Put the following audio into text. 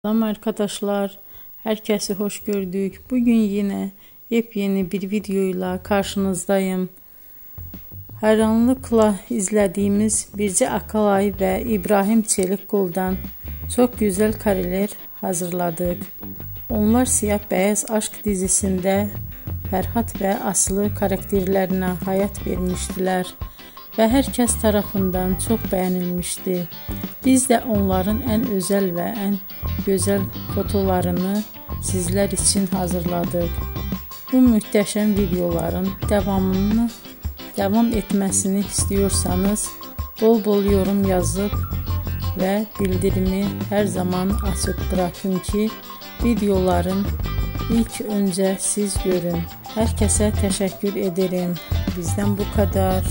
Selam arkadaşlar, herkese hoş gördük. Bugün yine yepyeni bir videoyla karşınızdayım. Hayranlıkla izlediğimiz Birce Akalay ve İbrahim Çelikkol'dan çok güzel kareler hazırladık. Onlar Siyah Beyaz Aşk dizisinde Ferhat ve Aslı karakterlerine hayat vermiştiler ve herkes tarafından çok beğenilmişti. Biz de onların en özel ve en güzel fotolarını sizler için hazırladık. Bu muhteşem videoların devam etmesini istiyorsanız bol bol yorum yazıp ve bildirimi her zaman açık bırakın ki videoların ilk önce siz görün. Herkese teşekkür ederim. Bizden bu kadar.